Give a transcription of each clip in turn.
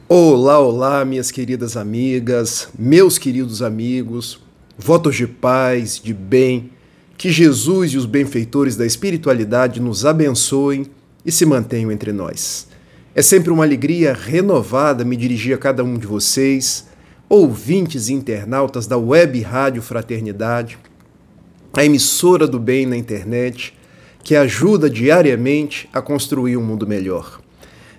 Olá, olá, minhas queridas amigas, meus queridos amigos, votos de paz, de bem, que Jesus e os benfeitores da espiritualidade nos abençoem e se mantenham entre nós. É sempre uma alegria renovada me dirigir a cada um de vocês, ouvintes e internautas da Web Rádio Fraternidade, a emissora do bem na internet, que ajuda diariamente a construir um mundo melhor.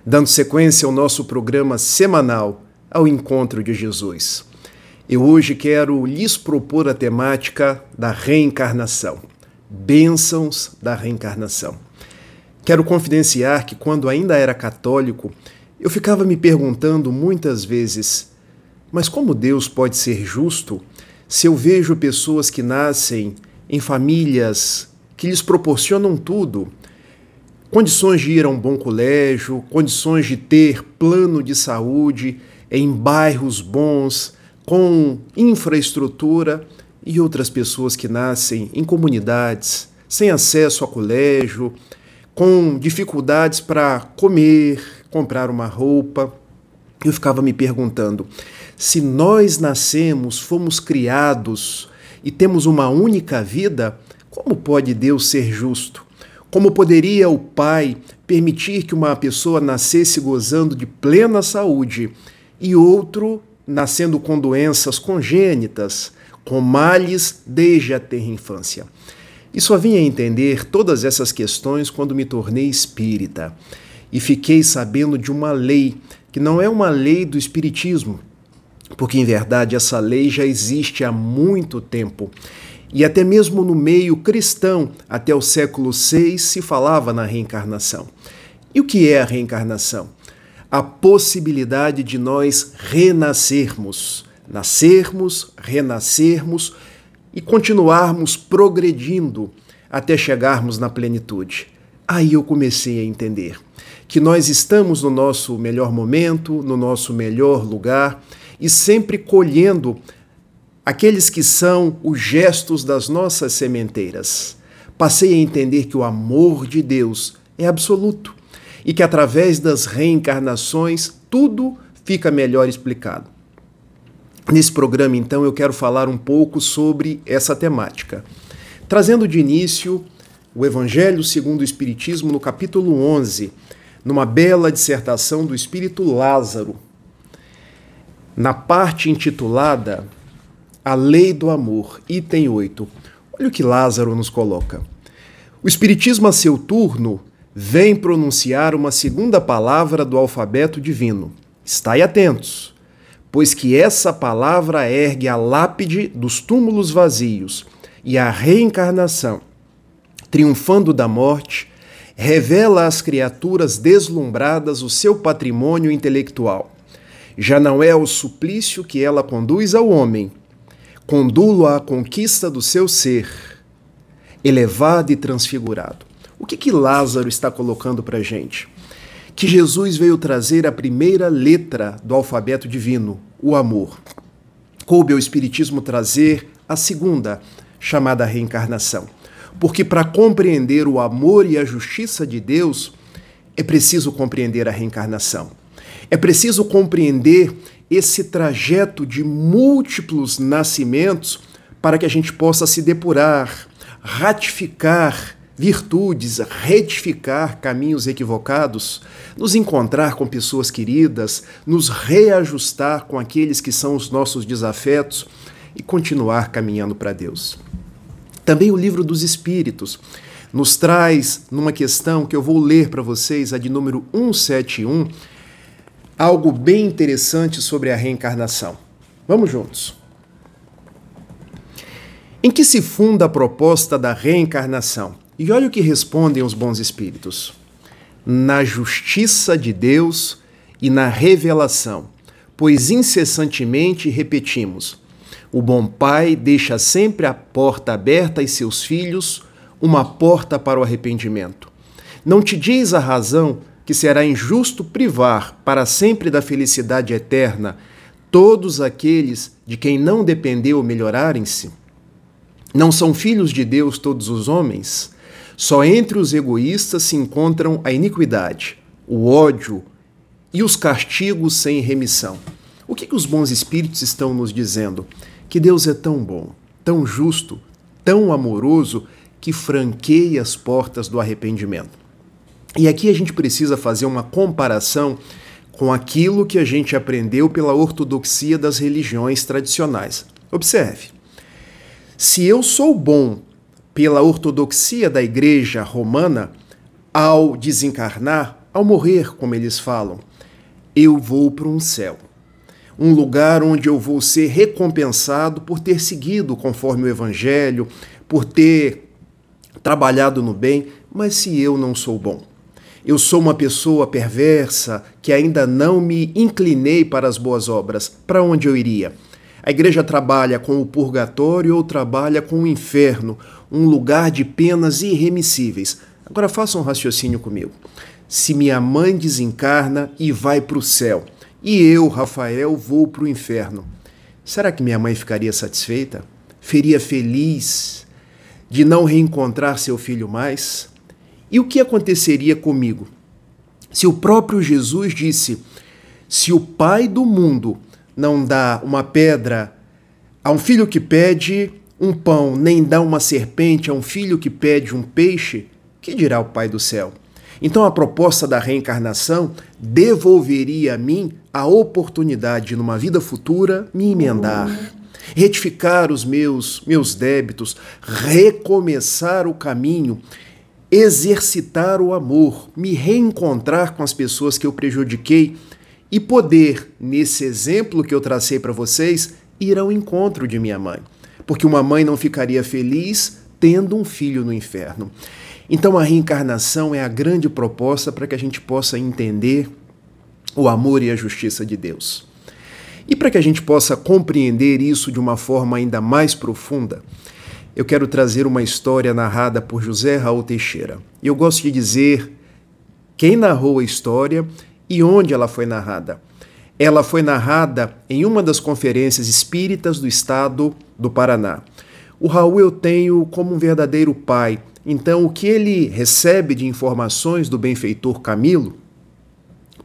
Dando sequência ao nosso programa semanal ao Encontro de Jesus. Eu hoje quero lhes propor a temática da reencarnação, bênçãos da reencarnação. Quero confidenciar que quando ainda era católico, eu ficava me perguntando muitas vezes, mas como Deus pode ser justo se eu vejo pessoas que nascem em famílias que lhes proporcionam tudo, condições de ir a um bom colégio, condições de ter plano de saúde em bairros bons, com infraestrutura, e outras pessoas que nascem em comunidades, sem acesso a colégio, com dificuldades para comer, comprar uma roupa. Eu ficava me perguntando, se nós nascemos, fomos criados e temos uma única vida, como pode Deus ser justo? Como poderia o Pai permitir que uma pessoa nascesse gozando de plena saúde e outro nascendo com doenças congênitas, com males desde a tenra infância? E só vim a entender todas essas questões quando me tornei espírita e fiquei sabendo de uma lei que não é uma lei do espiritismo, porque em verdade essa lei já existe há muito tempo. E até mesmo no meio cristão, até o século VI, se falava na reencarnação. E o que é a reencarnação? A possibilidade de nós renascermos, nascermos, renascermos e continuarmos progredindo até chegarmos na plenitude. Aí eu comecei a entender que nós estamos no nosso melhor momento, no nosso melhor lugar e sempre colhendo aqueles que são os gestos das nossas sementeiras. Passei a entender que o amor de Deus é absoluto e que através das reencarnações tudo fica melhor explicado. Nesse programa, então, eu quero falar um pouco sobre essa temática, trazendo de início o Evangelho segundo o Espiritismo no capítulo 11, numa bela dissertação do Espírito Lázaro, na parte intitulada A Lei do Amor, item 8. Olha o que Lázaro nos coloca. O Espiritismo, a seu turno, vem pronunciar uma segunda palavra do alfabeto divino. Estai atentos, pois que essa palavra ergue a lápide dos túmulos vazios e a reencarnação, triunfando da morte, revela às criaturas deslumbradas o seu patrimônio intelectual. Já não é o suplício que ela conduz ao homem, condulo à conquista do seu ser, elevado e transfigurado. O que Lázaro está colocando para a gente? Que Jesus veio trazer a primeira letra do alfabeto divino, o amor. Coube ao Espiritismo trazer a segunda, chamada reencarnação. Porque para compreender o amor e a justiça de Deus, é preciso compreender a reencarnação. É preciso compreender esse trajeto de múltiplos nascimentos para que a gente possa se depurar, ratificar virtudes, retificar caminhos equivocados, nos encontrar com pessoas queridas, nos reajustar com aqueles que são os nossos desafetos e continuar caminhando para Deus. Também o Livro dos Espíritos nos traz, numa questão que eu vou ler para vocês, a de número 171, algo bem interessante sobre a reencarnação. Vamos juntos. Em que se funda a proposta da reencarnação? E olha o que respondem os bons espíritos. Na justiça de Deus e na revelação, pois incessantemente repetimos, o bom pai deixa sempre a porta aberta a seus filhos, uma porta para o arrependimento. Não te diz a razão que será injusto privar para sempre da felicidade eterna todos aqueles de quem não dependeu melhorarem-se? Não são filhos de Deus todos os homens? Só entre os egoístas se encontram a iniquidade, o ódio e os castigos sem remissão. O que os bons espíritos estão nos dizendo? Que Deus é tão bom, tão justo, tão amoroso, que franqueia as portas do arrependimento. E aqui a gente precisa fazer uma comparação com aquilo que a gente aprendeu pela ortodoxia das religiões tradicionais. Observe, se eu sou bom pela ortodoxia da Igreja Romana, ao desencarnar, ao morrer, como eles falam, eu vou para um céu. Um lugar onde eu vou ser recompensado por ter seguido conforme o Evangelho, por ter trabalhado no bem, mas se eu não sou bom, eu sou uma pessoa perversa que ainda não me inclinei para as boas obras, para onde eu iria? A igreja trabalha com o purgatório ou trabalha com o inferno, um lugar de penas irremissíveis. Agora faça um raciocínio comigo. Se minha mãe desencarna e vai para o céu, e eu, Rafael, vou para o inferno, será que minha mãe ficaria satisfeita? Ficaria feliz de não reencontrar seu filho mais? E o que aconteceria comigo? Se o próprio Jesus disse, se o Pai do mundo não dá uma pedra a um filho que pede um pão, nem dá uma serpente a um filho que pede um peixe, que dirá o Pai do céu? Então a proposta da reencarnação devolveria a mim a oportunidade de, numa vida futura, me emendar, retificar os meus débitos, recomeçar o caminho, exercitar o amor, me reencontrar com as pessoas que eu prejudiquei e poder, nesse exemplo que eu tracei para vocês, ir ao encontro de minha mãe. Porque uma mãe não ficaria feliz tendo um filho no inferno. Então a reencarnação é a grande proposta para que a gente possa entender o amor e a justiça de Deus. E para que a gente possa compreender isso de uma forma ainda mais profunda, eu quero trazer uma história narrada por José Raul Teixeira. Eu gosto de dizer quem narrou a história e onde ela foi narrada. Ela foi narrada em uma das conferências espíritas do estado do Paraná. O Raul eu tenho como um verdadeiro pai. Então, o que ele recebe de informações do benfeitor Camilo,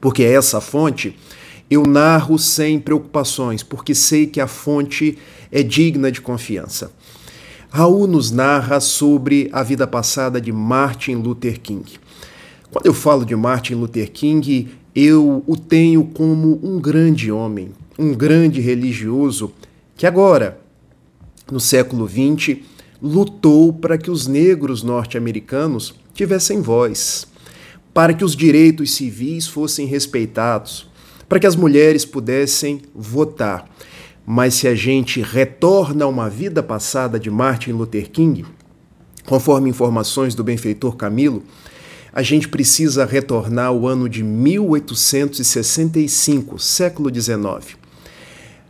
porque é essa fonte, eu narro sem preocupações, porque sei que a fonte é digna de confiança. Raul nos narra sobre a vida passada de Martin Luther King. Quando eu falo de Martin Luther King, eu o tenho como um grande homem, um grande religioso, que agora, no século XX, lutou para que os negros norte-americanos tivessem voz, para que os direitos civis fossem respeitados, para que as mulheres pudessem votar. Mas se a gente retorna a uma vida passada de Martin Luther King, conforme informações do benfeitor Camilo, a gente precisa retornar ao ano de 1865, século XIX.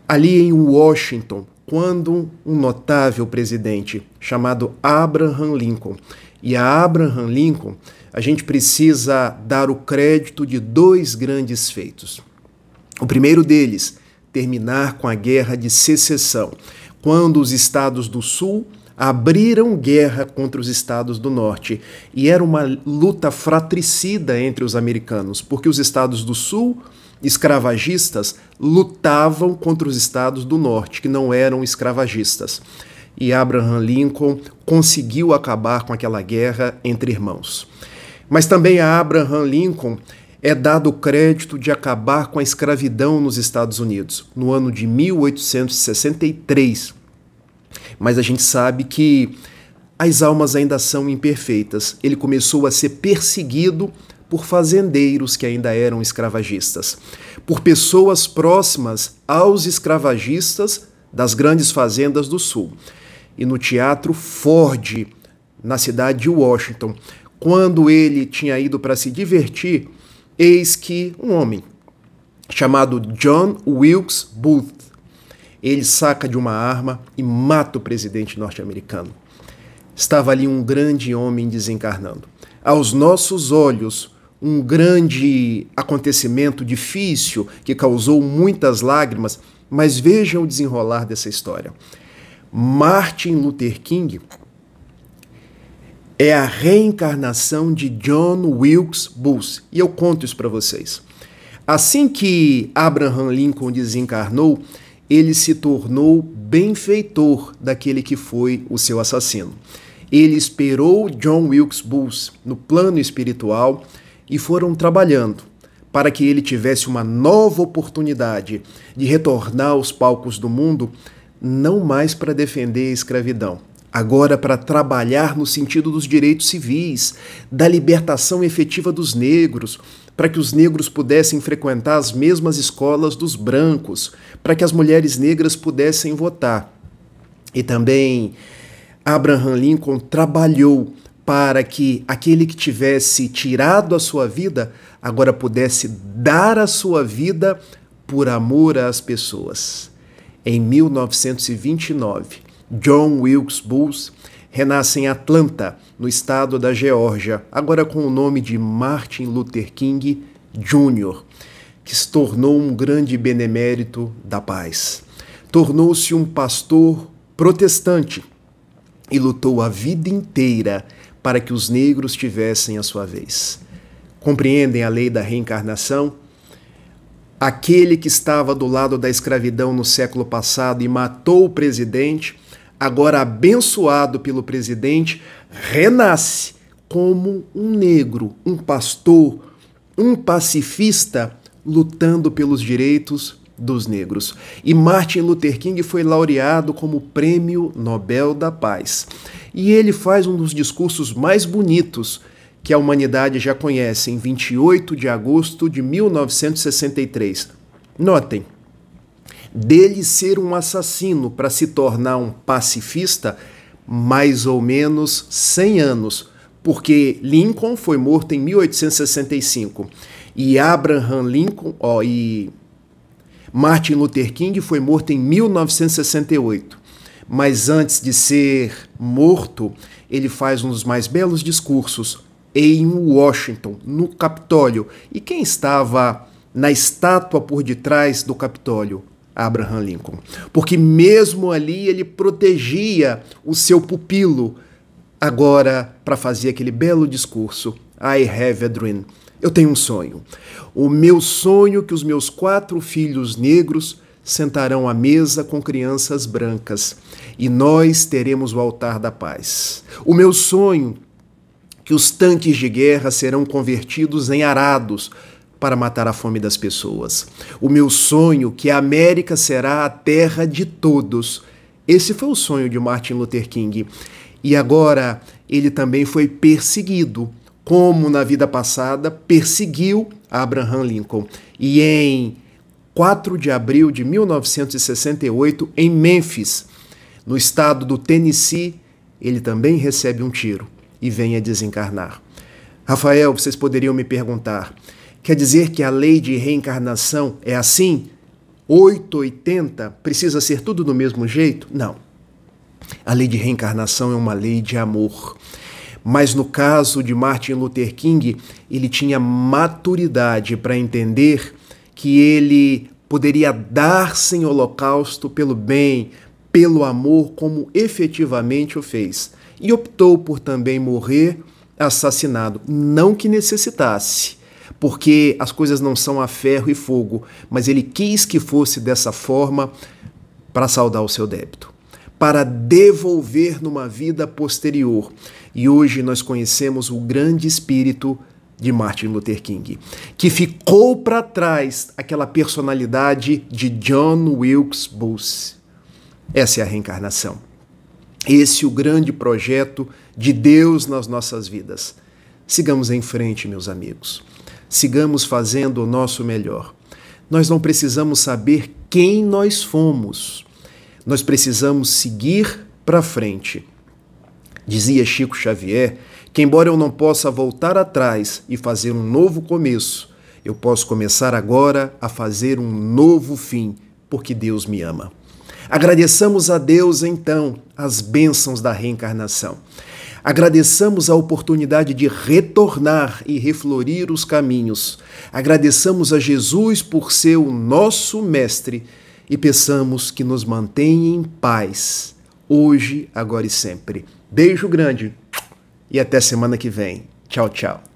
Ali em Washington, quando um notável presidente chamado Abraham Lincoln, e a Abraham Lincoln, a gente precisa dar o crédito de dois grandes feitos. O primeiro deles, terminar com a Guerra de Secessão, quando os estados do Sul abriram guerra contra os estados do Norte. E era uma luta fratricida entre os americanos, porque os estados do Sul, escravagistas, lutavam contra os estados do Norte, que não eram escravagistas. E Abraham Lincoln conseguiu acabar com aquela guerra entre irmãos. Mas também a Abraham Lincoln é dado o crédito de acabar com a escravidão nos Estados Unidos, no ano de 1863. Mas a gente sabe que as almas ainda são imperfeitas. Ele começou a ser perseguido por fazendeiros que ainda eram escravagistas, por pessoas próximas aos escravagistas das grandes fazendas do Sul. E no Teatro Ford, na cidade de Washington, quando ele tinha ido para se divertir, eis que um homem chamado John Wilkes Booth, ele saca de uma arma e mata o presidente norte-americano. Estava ali um grande homem desencarnando. Aos nossos olhos, um grande acontecimento difícil que causou muitas lágrimas, mas vejam o desenrolar dessa história. Martin Luther King é a reencarnação de John Wilkes Booth. E eu conto isso para vocês. Assim que Abraham Lincoln desencarnou, ele se tornou benfeitor daquele que foi o seu assassino. Ele esperou John Wilkes Booth no plano espiritual e foram trabalhando para que ele tivesse uma nova oportunidade de retornar aos palcos do mundo, não mais para defender a escravidão, agora para trabalhar no sentido dos direitos civis, da libertação efetiva dos negros, para que os negros pudessem frequentar as mesmas escolas dos brancos, para que as mulheres negras pudessem votar. E também Abraham Lincoln trabalhou para que aquele que tivesse tirado a sua vida agora pudesse dar a sua vida por amor às pessoas. Em 1929, John Wilkes Booth renasce em Atlanta, no estado da Geórgia, agora com o nome de Martin Luther King Jr., que se tornou um grande benemérito da paz. Tornou-se um pastor protestante e lutou a vida inteira para que os negros tivessem a sua vez. Compreendem a lei da reencarnação? Aquele que estava do lado da escravidão no século passado e matou o presidente, agora abençoado pelo presidente, renasce como um negro, um pastor, um pacifista lutando pelos direitos dos negros. E Martin Luther King foi laureado como Prêmio Nobel da Paz. E ele faz um dos discursos mais bonitos que a humanidade já conhece, em 28 de agosto de 1963. Notem, dele ser um assassino para se tornar um pacifista, mais ou menos 100 anos, porque Lincoln foi morto em 1865 e Abraham Lincoln, e Martin Luther King foi morto em 1968. Mas antes de ser morto, ele faz um dos mais belos discursos em Washington, no Capitólio. E quem estava na estátua por detrás do Capitólio? Abraham Lincoln. Porque mesmo ali ele protegia o seu pupilo, agora para fazer aquele belo discurso. I have a dream. Eu tenho um sonho. O meu sonho é que os meus 4 filhos negros sentarão à mesa com crianças brancas e nós teremos o altar da paz. O meu sonho é que os tanques de guerra serão convertidos em arados para matar a fome das pessoas. O meu sonho é que a América será a terra de todos. Esse foi o sonho de Martin Luther King. E agora ele também foi perseguido, como na vida passada perseguiu Abraham Lincoln. E em 4 de abril de 1968, em Memphis, no estado do Tennessee, ele também recebe um tiro e vem a desencarnar. Rafael, vocês poderiam me perguntar, quer dizer que a lei de reencarnação é assim? 880? Precisa ser tudo do mesmo jeito? Não. A lei de reencarnação é uma lei de amor. Mas no caso de Martin Luther King, ele tinha maturidade para entender que ele poderia dar-se em holocausto pelo bem, pelo amor, como efetivamente o fez. E optou por também morrer assassinado. Não que necessitasse, porque as coisas não são a ferro e fogo, mas ele quis que fosse dessa forma para saldar o seu débito, para devolver numa vida posterior. E hoje nós conhecemos o grande espírito de Martin Luther King, que ficou para trás aquela personalidade de John Wilkes Booth. Essa é a reencarnação. Esse é o grande projeto de Deus nas nossas vidas. Sigamos em frente, meus amigos. Sigamos fazendo o nosso melhor. Nós não precisamos saber quem nós fomos. Nós precisamos seguir para frente. Dizia Chico Xavier que, embora eu não possa voltar atrás e fazer um novo começo, eu posso começar agora a fazer um novo fim, porque Deus me ama. Agradeçamos a Deus, então, as bênçãos da reencarnação. Agradeçamos a oportunidade de retornar e reflorir os caminhos. Agradeçamos a Jesus por ser o nosso mestre e peçamos que nos mantenha em paz, hoje, agora e sempre. Beijo grande e até semana que vem. Tchau, tchau.